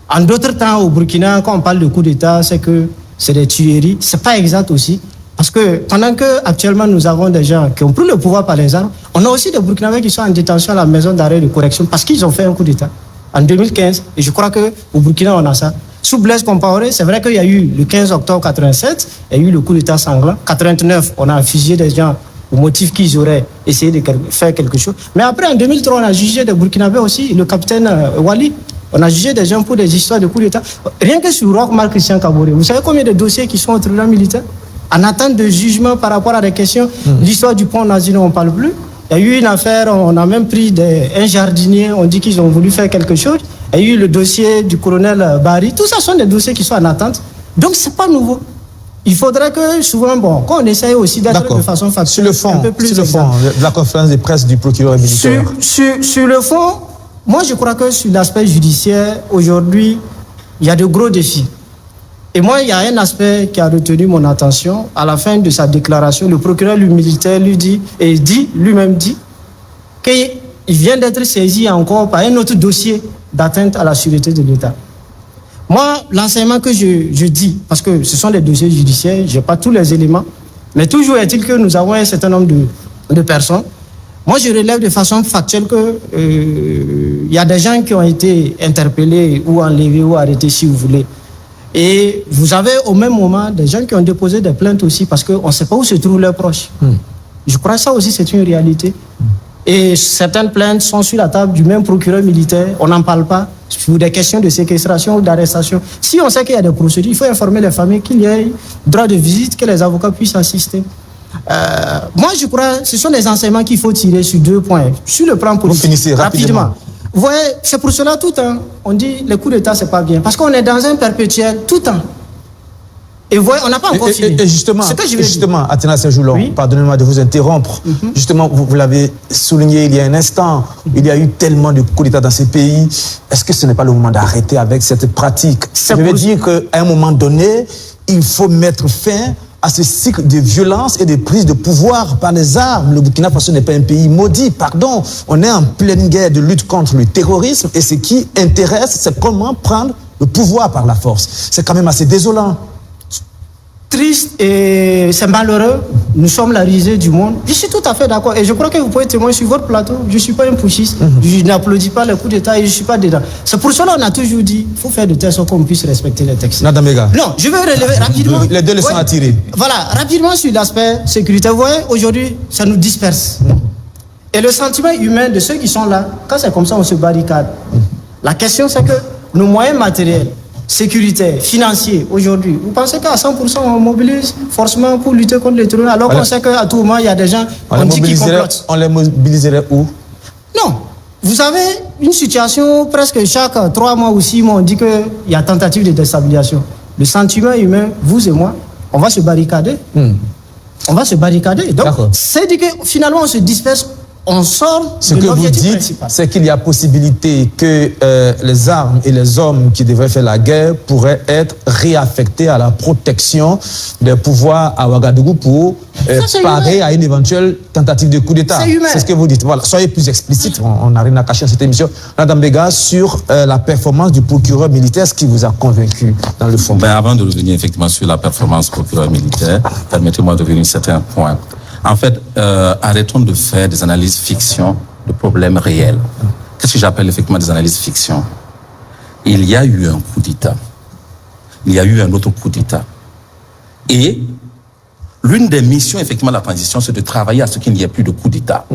En d'autres temps, au Burkina, quand on parle de coup d'État, c'est que c'est des tueries. C'est pas exact aussi. Parce que pendant que actuellement nous avons des gens qui ont pris le pouvoir par les armes, on a aussi des Burkinabés qui sont en détention à la maison d'arrêt de correction parce qu'ils ont fait un coup d'État en 2015. Et je crois qu'au Burkina, on a ça. Sous Blaise Compaoré, c'est vrai qu'il y a eu le 15 octobre 87, il y a eu le coup d'État sanglant. 89, on a fusillé des gens au motif qu'ils auraient essayé de faire quelque chose. Mais après, en 2003, on a jugé des Burkinabés aussi, le capitaine Wali. On a jugé des gens pour des histoires de coup d'État. Rien que sur Roch-Marc Christian Kaboré, vous savez combien de dossiers qui sont au tribunal militaire en attente de jugement par rapport à des questions. L'histoire du pont Nazino, on ne parle plus. Il y a eu une affaire, on a même pris un jardinier, on dit qu'ils ont voulu faire quelque chose. Il y a eu le dossier du colonel Barry. Tout ça sont des dossiers qui sont en attente. Donc, ce n'est pas nouveau. Il faudrait que souvent, qu'on essaye aussi d'être de façon factuelle. Sur le fond de la conférence de presse du procureur militaire. Sur le fond, moi je crois que sur l'aspect judiciaire, aujourd'hui, il y a de gros défis. Et moi, il y a un aspect qui a retenu mon attention. À la fin de sa déclaration, le procureur militaire lui-même dit qu'il vient d'être saisi encore par un autre dossier d'atteinte à la sûreté de l'État. Moi, l'enseignement que je dis, parce que ce sont des dossiers judiciaires, je n'ai pas tous les éléments, mais toujours est-il que nous avons un certain nombre de personnes. Moi, je relève de façon factuelle qu'il y a des gens qui ont été interpellés ou enlevés ou arrêtés, si vous voulez. Et vous avez au même moment des gens qui ont déposé des plaintes aussi parce qu'on ne sait pas où se trouvent leurs proches. Je crois que ça aussi, c'est une réalité. Et certaines plaintes sont sur la table du même procureur militaire. On n'en parle pas sur des questions de séquestration ou d'arrestation. Si on sait qu'il y a des procédures, il faut informer les familles qu'il y ait droit de visite, que les avocats puissent assister. Moi, je crois que ce sont des enseignements qu'il faut tirer sur 2 points. Sur le plan politique, vous finissez rapidement. Vous voyez, c'est pour cela tout le temps, on dit les coups d'État, c'est pas bien. Parce qu'on est dans un perpétuel tout le temps. Et vous voyez, on n'a pas encore fini. Et justement, Athéna Sejoulon, oui? Pardonnez-moi de vous interrompre. Justement, vous l'avez souligné il y a un instant, il y a eu tellement de coups d'État dans ces pays. Est-ce que ce n'est pas le moment d'arrêter avec cette pratique? Je veux dire qu'à un moment donné, il faut mettre fin à ce cycle de violence et de prise de pouvoir par les armes. Le Burkina Faso n'est pas un pays maudit, pardon. On est en pleine guerre de lutte contre le terrorisme et ce qui intéresse, c'est comment prendre le pouvoir par la force. C'est quand même assez désolant. Triste et c'est malheureux. Nous sommes la risée du monde. Je suis tout à fait d'accord. Et je crois que vous pouvez témoigner sur votre plateau. Je ne suis pas un putschiste. Je n'applaudis pas les coups d'État et je ne suis pas dedans. C'est pour cela qu'on a toujours dit qu'il faut faire de telle sorte qu'on puisse respecter les textes. Nadamega. Non, je vais relever rapidement. Les deux leçons à tirer. Voilà, rapidement sur l'aspect sécurité. Vous voyez, aujourd'hui, ça nous disperse. Et le sentiment humain de ceux qui sont là, quand c'est comme ça, on se barricade. La question, c'est que nos moyens matériels, sécuritaires, financiers, aujourd'hui, vous pensez qu'à 100% on mobilise forcément pour lutter contre les terroristes, alors qu'on sait qu'à tout moment, il y a des gens qui complotent. On les mobiliserait où? Non. Vous avez une situation, presque chaque 3 mois ou 6 mois, on dit qu'il y a tentative de déstabilisation. Le sentiment humain, vous et moi, on va se barricader. On va se barricader. Donc, c'est dit que finalement, on se disperse. On sort ce que vous dites, c'est qu'il y a possibilité que les armes et les hommes qui devraient faire la guerre pourraient être réaffectés à la protection des pouvoirs à Ouagadougou pour parer à une éventuelle tentative de coup d'État. C'est ce que vous dites. Voilà, soyez plus explicite, on n'a rien à cacher dans cette émission. Madame Bega, sur la performance du procureur militaire, ce qui vous a convaincu dans le fond? Avant de revenir effectivement sur la performance du procureur militaire, permettez-moi de revenir sur certains points. En fait, arrêtons de faire des analyses fiction de problèmes réels. Qu'est-ce que j'appelle effectivement des analyses fiction? Il y a eu un coup d'État. Il y a eu un autre coup d'État. Et l'une des missions effectivement de la transition, c'est de travailler à ce qu'il n'y ait plus de coup d'État.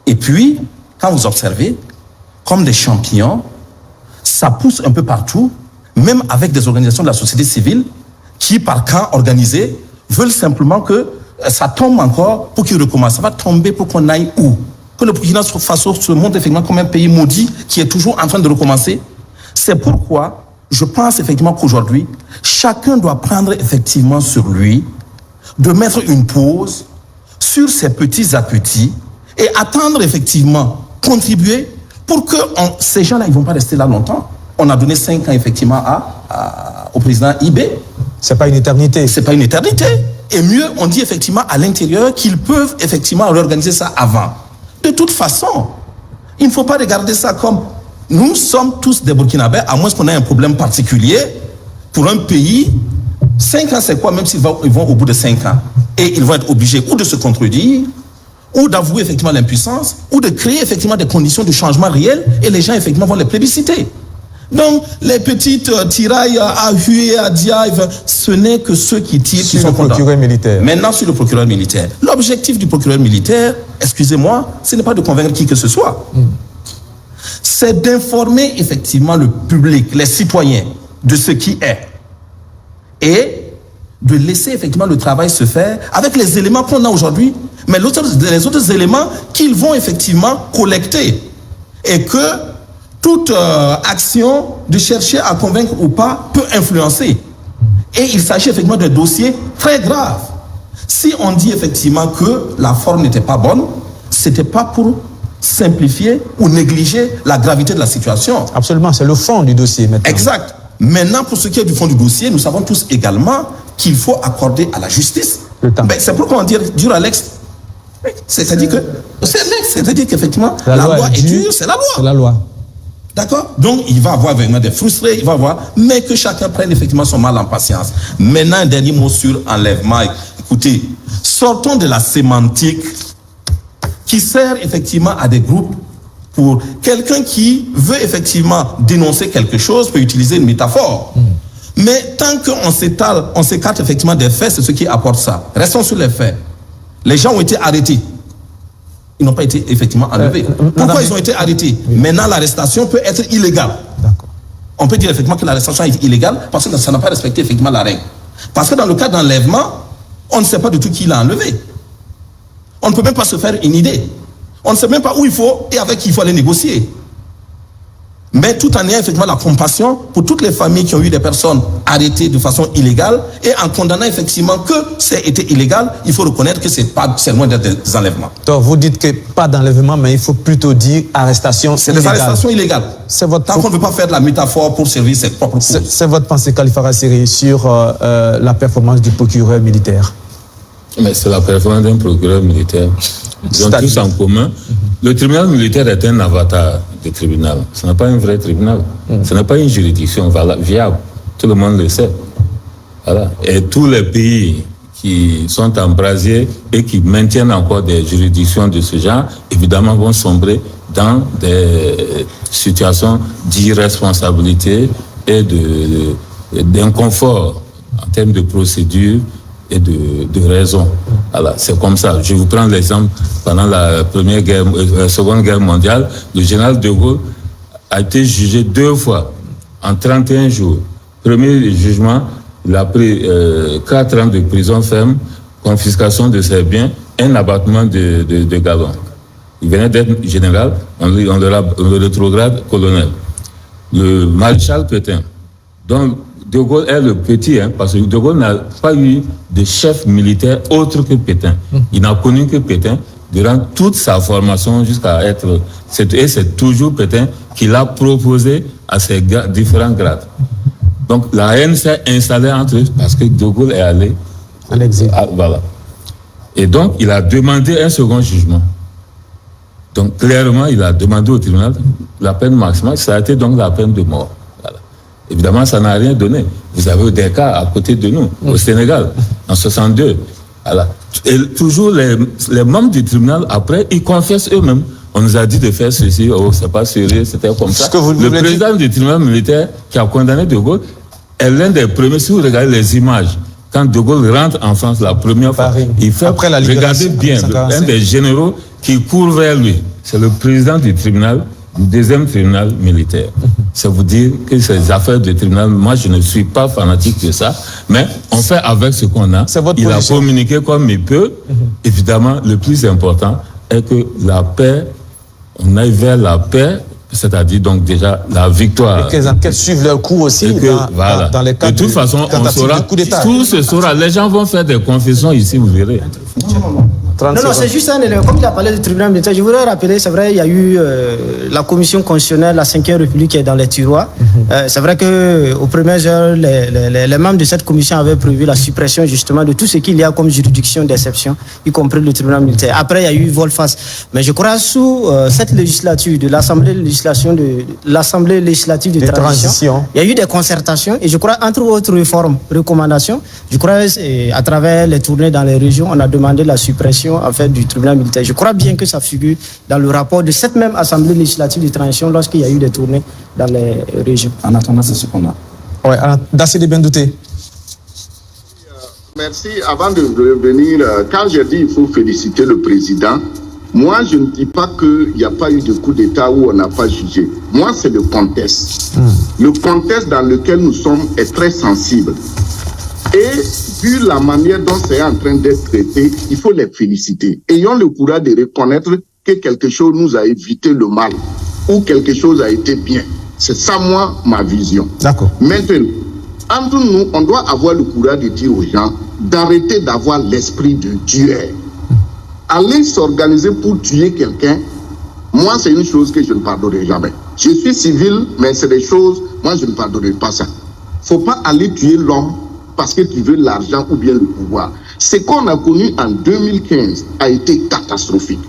Et puis, quand vous observez, comme des champignons, ça pousse un peu partout, même avec des organisations de la société civile qui, par camp organisé, veulent simplement que ça tombe encore pour qu'il recommence. Ça va tomber pour qu'on aille où? Que le Burkina Faso se montre effectivement comme un pays maudit qui est toujours en train de recommencer. C'est pourquoi je pense effectivement qu'aujourd'hui, chacun doit prendre effectivement sur lui de mettre une pause sur ses petits appétits et attendre effectivement, contribuer pour que ces gens-là, ils ne vont pas rester là longtemps. On a donné 5 ans effectivement au président Ibé. C'est pas une éternité. C'est pas une éternité. Et mieux, on dit effectivement à l'intérieur qu'ils peuvent effectivement réorganiser ça avant. De toute façon, il ne faut pas regarder ça comme Nous sommes tous des Burkinabés, à moins qu'on ait un problème particulier. Pour un pays, 5 ans, c'est quoi, même s'ils vont au bout de 5 ans? Et ils vont être obligés ou de se contredire, ou d'avouer effectivement l'impuissance, ou de créer effectivement des conditions de changement réel, et les gens effectivement vont les plébisciter. Donc, les petites tirailles à Hué, à Diaïve, ce n'est que ceux qui tirent qui sont contents. Procureur militaire. Maintenant, sur le procureur militaire. L'objectif du procureur militaire, excusez-moi, ce n'est pas de convaincre qui que ce soit. C'est d'informer effectivement le public, les citoyens, de ce qui est. Et de laisser effectivement le travail se faire avec les éléments qu'on a aujourd'hui, mais les autres éléments qu'ils vont effectivement collecter. Et que toute action de chercher à convaincre ou pas peut influencer. Et il s'agit effectivement d'un dossier très grave. Si on dit effectivement que la forme n'était pas bonne, c'était pas pour simplifier ou négliger la gravité de la situation. Absolument, c'est le fond du dossier maintenant. Exact. Maintenant, pour ce qui est du fond du dossier, nous savons tous également qu'il faut accorder à la justice le temps. Ben, c'est pourquoi on dit dur à l'ex. C'est-à-dire que c'est-à-dire qu'effectivement la loi est dure, c'est la loi. C'est la loi. D'accord? Donc, il va avoir vraiment des frustrés, il va avoir, mais que chacun prenne effectivement son mal en patience. Maintenant, un dernier mot sur enlèvement. Écoutez, sortons de la sémantique qui sert effectivement à des groupes. Pour quelqu'un qui veut effectivement dénoncer quelque chose, peut utiliser une métaphore. Mais tant qu'on s'étale, on s'écarte effectivement des faits, c'est ce qui apporte ça. Restons sur les faits. Les gens ont été arrêtés. Ils n'ont pas été effectivement enlevés. Pourquoi ils ont été arrêtés? Maintenant, l'arrestation peut être illégale. On peut dire effectivement que l'arrestation est illégale parce que ça n'a pas respecté effectivement la règle. Parce que dans le cas d'enlèvement, on ne sait pas du tout qui l'a enlevé. On ne peut même pas se faire une idée. On ne sait même pas où il faut et avec qui il faut aller négocier. Mais tout en ayant effectivement la compassion pour toutes les familles qui ont eu des personnes arrêtées de façon illégale et en condamnant effectivement que c'est été illégal, il faut reconnaître que c'est loin d'être des enlèvements. Donc vous dites que pas d'enlèvement, mais il faut plutôt dire arrestation illégale. C'est des arrestations illégales. Tant qu'on ne veut pas faire de la métaphore pour servir ses propres causes. C'est votre pensée, Khalifa Rasseri, sur la performance du procureur militaire? Mais c'est la performance d'un procureur militaire. Ils ont tous en commun. Le tribunal militaire est un avatar du tribunal. Ce n'est pas un vrai tribunal. Ce n'est pas une juridiction viable. Tout le monde le sait. Voilà. Et tous les pays qui sont en brasier et qui maintiennent encore des juridictions de ce genre, évidemment, vont sombrer dans des situations d'irresponsabilité et d'inconfort en termes de procédure et de raison. Voilà, c'est comme ça. Je vous prends l'exemple, pendant la Seconde Guerre mondiale, le général de Gaulle a été jugé 2 fois en 31 jours. Premier jugement, il a pris 4 ans de prison ferme, confiscation de ses biens, un abattement de galons. Il venait d'être général, on le rétrograde colonel. Le maréchal Pétain, dont De Gaulle est le petit, parce que De Gaulle n'a pas eu de chef militaire autre que Pétain. Il n'a connu que Pétain durant toute sa formation jusqu'à être... Et c'est toujours Pétain qui l'a proposé à ses différents grades. Donc la haine s'est installée entre eux parce que De Gaulle est allé à l'exil. Voilà. Et donc il a demandé un second jugement. Donc clairement, il a demandé au tribunal la peine maximale, ça a été donc la peine de mort. Évidemment, ça n'a rien donné. Vous avez des cas à côté de nous, au Sénégal, en 62. Voilà. Et toujours les membres du tribunal, après, ils confessent eux-mêmes. On nous a dit de faire ceci, c'est pas sérieux, c'était comme ça. Le président du tribunal militaire qui a condamné De Gaulle est l'un des premiers. Si vous regardez les images, quand De Gaulle rentre en France la première fois, il fait, regardez bien, un des généraux qui court vers lui. C'est le président du tribunal, du 2e tribunal militaire. C'est vous dire que ces affaires de tribunal, moi je ne suis pas fanatique de ça, mais on fait avec ce qu'on a. Il a communiqué comme il peut. Évidemment, le plus important est que la paix, on aille vers la paix, c'est-à-dire donc déjà la victoire. Et que les enquêtes suivent leur cours aussi dans les cas de toute façon, on saura, tout se saura. Les gens vont faire des confessions ici, vous verrez. Non, c'est juste un élément. Comme il a parlé du tribunal militaire, je voudrais rappeler, c'est vrai, il y a eu la commission constitutionnelle, la 5e République qui est dans les tiroirs. C'est vrai qu'aux premières heures, les membres de cette commission avaient prévu la suppression justement de tout ce qu'il y a comme juridiction d'exception, y compris le tribunal militaire. Après, il y a eu volte-face. Mais je crois sous cette législature de l'Assemblée législative de transition, il y a eu des concertations et je crois, entre autres réformes, recommandations, je crois à travers les tournées dans les régions, on a demandé la suppression en fait du tribunal militaire. Je crois bien que ça figure dans le rapport de cette même Assemblée législative de transition lorsqu'il y a eu des tournées dans les régions. En attendant, c'est ce qu'on a. Ouais, Dassé Bendouté. Merci. Avant de revenir, quand j'ai dit qu'il faut féliciter le président, moi je ne dis pas qu'il n'y a pas eu de coup d'État où on n'a pas jugé. Moi c'est le contexte. Le contexte dans lequel nous sommes est très sensible. Et vu la manière dont c'est en train d'être traité, il faut les féliciter. Ayons le courage de reconnaître que quelque chose nous a évité le mal ou quelque chose a été bien. C'est ça, moi, ma vision. D'accord. Maintenant, entre nous, on doit avoir le courage de dire aux gens d'arrêter d'avoir l'esprit de tueur. Aller s'organiser pour tuer quelqu'un, moi, c'est une chose que je ne pardonnerai jamais. Je suis civil, mais c'est des choses, moi, je ne pardonnerai pas ça. Il ne faut pas aller tuer l'homme parce que tu veux l'argent ou bien le pouvoir. Ce qu'on a connu en 2015 a été catastrophique,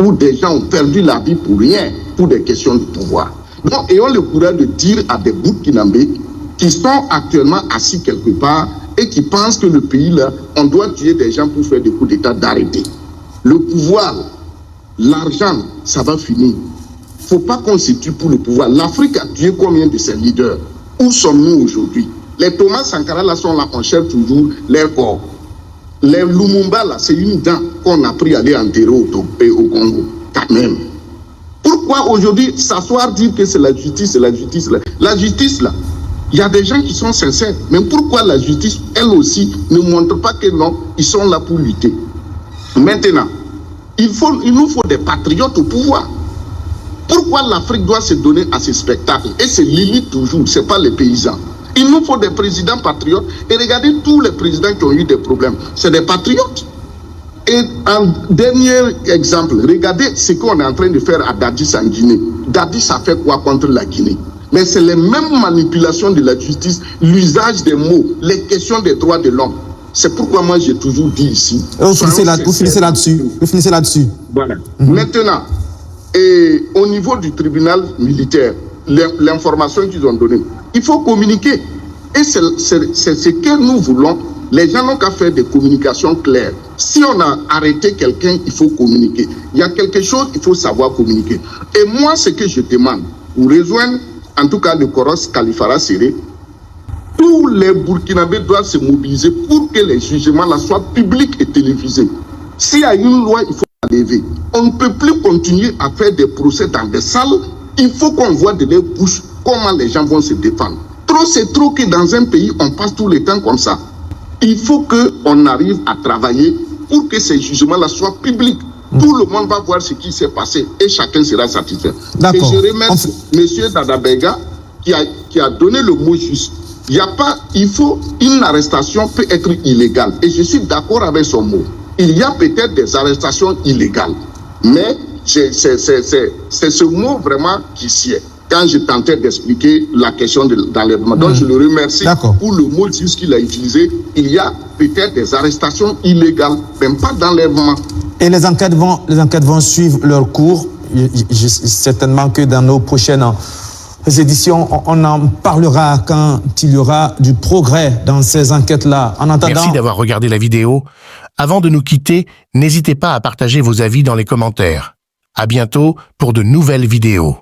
où des gens ont perdu la vie pour rien, pour des questions de pouvoir. Donc, ayons le courage de dire à des Burkinabés qui sont actuellement assis quelque part et qui pensent que le pays, là, on doit tuer des gens pour faire des coups d'État, d'arrêter. Le pouvoir, l'argent, ça va finir. Il ne faut pas qu'on se tue pour le pouvoir. L'Afrique a tué combien de ses leaders? Où sommes-nous aujourd'hui? Les Thomas Sankara là sont là, on cherche toujours les corps. Les Lumumba là, c'est une dent qu'on a pris à aller enterrer au Congo. Quand même. Pourquoi aujourd'hui s'asseoir dire que c'est la justice là? La justice là, il y a des gens qui sont sincères. Mais pourquoi la justice, elle aussi, ne montre pas que non, ils sont là pour lutter? Maintenant, il nous faut des patriotes au pouvoir. Pourquoi l'Afrique doit se donner à ces spectacles? Et c'est l'élite toujours, ce n'est pas les paysans. Il nous faut des présidents patriotes. Et regardez tous les présidents qui ont eu des problèmes. C'est des patriotes. Et un dernier exemple, regardez ce qu'on est en train de faire à Dadis en Guinée. Dadis a fait quoi contre la Guinée? Mais c'est les mêmes manipulations de la justice, l'usage des mots, les questions des droits de l'homme. C'est pourquoi moi j'ai toujours dit ici... Vous finissez là-dessus. Voilà. Maintenant, et au niveau du tribunal militaire, l'information qu'ils ont donnée, il faut communiquer. Et c'est ce que nous voulons. Les gens n'ont qu'à faire des communications claires. Si on a arrêté quelqu'un, il faut communiquer. Il y a quelque chose, il faut savoir communiquer. Et moi, ce que je demande, pour rejoindre, en tout cas, le Coros Kalifara Séré, tous les Burkinabés doivent se mobiliser pour que les jugements là soient publics et télévisés. S'il y a une loi, il faut la lever. On ne peut plus continuer à faire des procès dans des salles. Il faut qu'on voit de leur bouche comment les gens vont se défendre. Trop, c'est trop que dans un pays, on passe tout le temps comme ça. Il faut qu'on arrive à travailler pour que ces jugements-là soient publics. Tout le monde va voir ce qui s'est passé et chacun sera satisfait. Et je remercie M. Dadabega qui a donné le mot juste. Une arrestation peut être illégale. Et je suis d'accord avec son mot. Il y a peut-être des arrestations illégales. Mais c'est ce mot vraiment qui sied. Quand je tentais d'expliquer la question d'enlèvement. Donc je le remercie pour le mot juste qu'il a utilisé. Il y a peut-être des arrestations illégales, même pas d'enlèvement. Et les enquêtes vont suivre leur cours. Certainement que dans nos prochaines éditions, on en parlera quand il y aura du progrès dans ces enquêtes-là. En attendant... Merci d'avoir regardé la vidéo. Avant de nous quitter, n'hésitez pas à partager vos avis dans les commentaires. À bientôt pour de nouvelles vidéos.